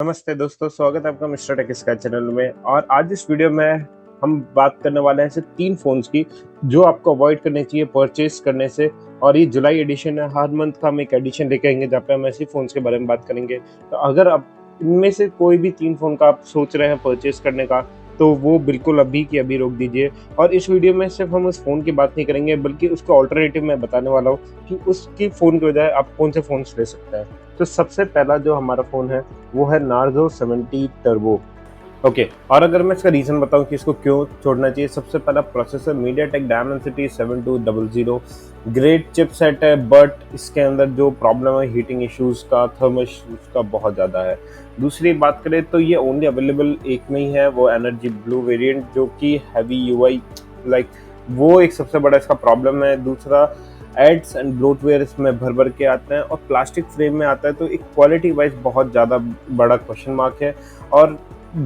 नमस्ते दोस्तों, स्वागत है आपका मिस्टर टेक स्काई चैनल में। और आज इस वीडियो में हम बात करने वाले हैं ऐसे 3 फ़ोन्स की जो आपको अवॉइड करने चाहिए परचेस करने से। और ये जुलाई एडिशन है, हर मंथ का हम एक एडिशन लेके आएंगे जहाँ पे हम ऐसे फ़ोन्स के बारे में बात करेंगे। तो अगर आप इनमें से कोई भी 3 फ़ोन का आप सोच रहे हैं परचेस करने का, तो वो बिल्कुल अभी की अभी रोक दीजिए। और इस वीडियो में सिर्फ हम उस फ़ोन की बात नहीं करेंगे, बल्कि उसका ऑल्टरनेटिव मैं बताने वाला हूँ कि उसकी फ़ोन की बजाय आप कौन से फ़ोन्स ले सकते हैं। तो सबसे पहला जो हमारा फ़ोन है वो है नार्ज़ो 70 टर्बो। ओके, और अगर मैं इसका रीज़न बताऊं कि इसको क्यों छोड़ना चाहिए, सबसे पहला processor MediaTek Dimensity 7200, great chipset है, बट इसके अंदर जो प्रॉब्लम है हीटिंग इश्यूज़ का, थर्मल इश्यूज़ का बहुत ज़्यादा है। दूसरी बात करें तो ये ओनली अवेलेबल एक में ही है, वो एनर्जी ब्लू वेरिएंट, जो कि हैवी यूआई लाइक वो एक सबसे बड़ा इसका प्रॉब्लम है। दूसरा, एड्स एंड ब्लोटवेयर इसमें भर भर के आते हैं और प्लास्टिक फ्रेम में आता है, तो एक क्वालिटी वाइज बहुत ज़्यादा बड़ा क्वेश्चन मार्क है। और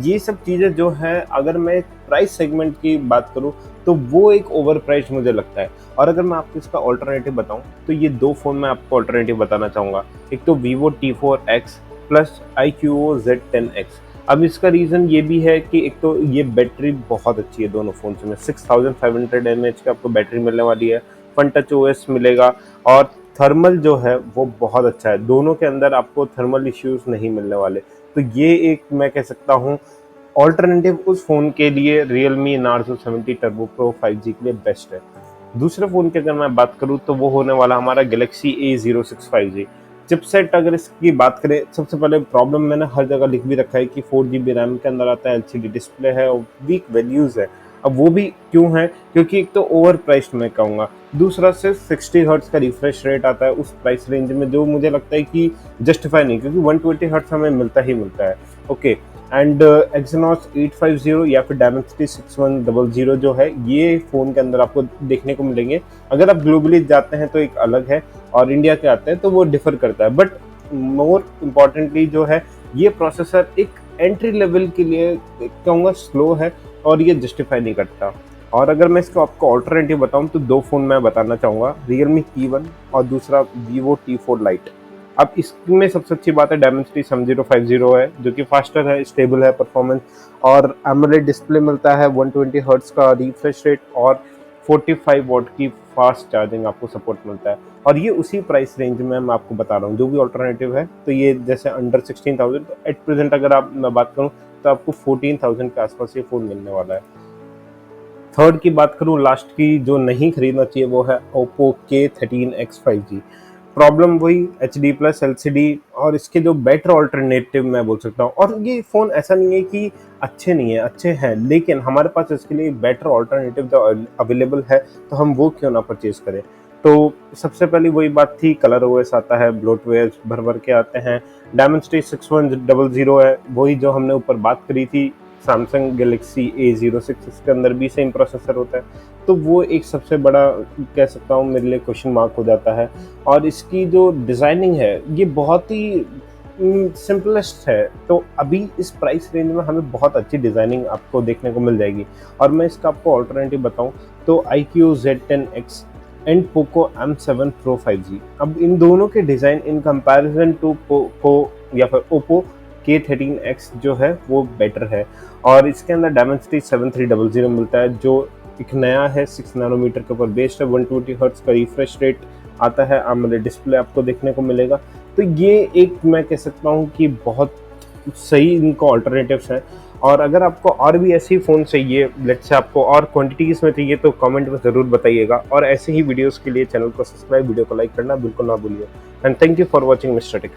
ये सब चीज़ें जो हैं, अगर मैं प्राइस सेगमेंट की बात करूं तो वो एक ओवर प्राइस मुझे लगता है। और अगर मैं आपको इसका ऑल्टरनेटिव बताऊं तो ये 2 फ़ोन मैं आपको ऑल्टरनेटिव बताना चाहूँगा। एक तो Vivo T4X plus iQOO Z10X। अब इसका रीज़न ये भी है कि एक तो ये बैटरी बहुत अच्छी है दोनों फ़ोन में, 6500 mAh की आपको बैटरी मिलने वाली है, फन टच ओएस मिलेगा, और थर्मल जो है वो बहुत अच्छा है। दोनों के अंदर आपको थर्मल इश्यूज़ नहीं मिलने वाले। तो ये एक मैं कह सकता हूँ ऑल्टरनेटिव उस फ़ोन के लिए Realme Narzo 70 Turbo Pro 5G के लिए बेस्ट है। दूसरे फ़ोन की अगर मैं बात करूँ तो वो होने वाला हमारा Galaxy A06 5G। चिपसेट अगर इसकी बात करें, सबसे पहले प्रॉब्लम मैंने हर जगह लिख भी रखा है कि 4GB रैम के अंदर आता है, LCD डिस्प्ले है और वीक वैल्यूज़ है। अब वो भी क्यों है? क्योंकि एक तो ओवर प्राइस्ड मैं कहूँगा, दूसरा सिर्फ 60 हर्ट्ज़ का रिफ्रेश रेट आता है उस प्राइस रेंज में, जो मुझे लगता है कि जस्टिफाई नहीं, क्योंकि 120 हर्ट्ज़ हमें मिलता ही मिलता है। ओके, एंड Exynos 850 या फिर Dimensity 6100 जो है, ये फ़ोन के अंदर आपको देखने को मिलेंगे। अगर आप ग्लोबली जाते हैं तो एक अलग है, और इंडिया के आते हैं तो वो डिफर करता है। बट मोर इम्पॉर्टेंटली जो है, ये प्रोसेसर एक एंट्री लेवल के लिए कहूँगा स्लो है और ये जस्टिफाई नहीं करता। और अगर मैं इसको आपको ऑल्टरनेटिव बताऊं तो 2 फ़ोन मैं बताना चाहूँगा, Realme T1 और दूसरा Vivo T4 Lite। अब इसमें सबसे अच्छी बात है Dimensity 7050 है, जो कि फास्टर है, स्टेबल है परफॉर्मेंस, और एमोलेड डिस्प्ले मिलता है, 120 हर्ट्ज़ का रिफ्रेश रेट और 45 वॉट की फास्ट चार्जिंग आपको सपोर्ट मिलता है। और ये उसी प्राइस रेंज में मैं आपको बता रहा हूँ, जो भी ऑल्टरनेटिव है। तो ये जैसे अंडर 16,000, तो एट प्रेजेंट अगर मैं बात करूँ तो आपको 14,000 के आसपास ये फ़ोन मिलने वाला है। थर्ड की बात करूँ, लास्ट की, जो नहीं खरीदना चाहिए, वो है Oppo K13X 5G। प्रॉब्लम वही HD प्लस LCD, और इसके जो बेटर ऑल्टरनेटिव मैं बोल सकता हूँ। और ये फ़ोन ऐसा नहीं है कि अच्छे नहीं है, अच्छे हैं, लेकिन हमारे पास इसके लिए बेटर ऑल्टरनेटिव जो अवेलेबल है, तो हम वो क्यों ना परचेज़ करें। तो सबसे पहले वही बात थी, कलर ओएस आता है, ब्लोटवेयर भर भर के आते हैं, Dimensity 6100 है, वही जो हमने ऊपर बात करी थी सैमसंग गैलेक्सी A06, इसके अंदर भी सेम प्रोसेसर होता है। तो वो एक सबसे बड़ा कह सकता हूँ मेरे लिए क्वेश्चन मार्क हो जाता है। और इसकी जो डिज़ाइनिंग है ये बहुत ही सिंपलेस्ट है। तो अभी इस प्राइस रेंज में हमें बहुत अच्छी डिज़ाइनिंग आपको देखने को मिल जाएगी। और मैं इसका आपको ऑल्टरनेटिव बताऊँ तो iQOO Z10X and Poco M7 Pro 5G। अब इन दोनों के design in comparison to Poco या फिर ओप्पो K13X जो है वो बेटर है। और इसके अंदर Dimensity 7300 मिलता है, जो एक नया है, 6 नैनोमीटर के ऊपर बेस्ड है, 120 हर्ट्ज़ का रिफ्रेश रेट आता है, AMOLED डिस्प्ले आपको देखने को मिलेगा। तो ये एक मैं कह सकता हूँ कि बहुत सही इनको ऑल्टरनेटिव्स हैं। और अगर आपको और भी ऐसे ही फ़ोन चाहिए, लेट्स से आपको और क्वांटिटीज़ में चाहिए, तो कमेंट में ज़रूर बताइएगा। और ऐसे ही वीडियोज़ के लिए चैनल को सब्सक्राइब, वीडियो को लाइक करना बिल्कुल ना भूलिए। And thank you for watching mister take.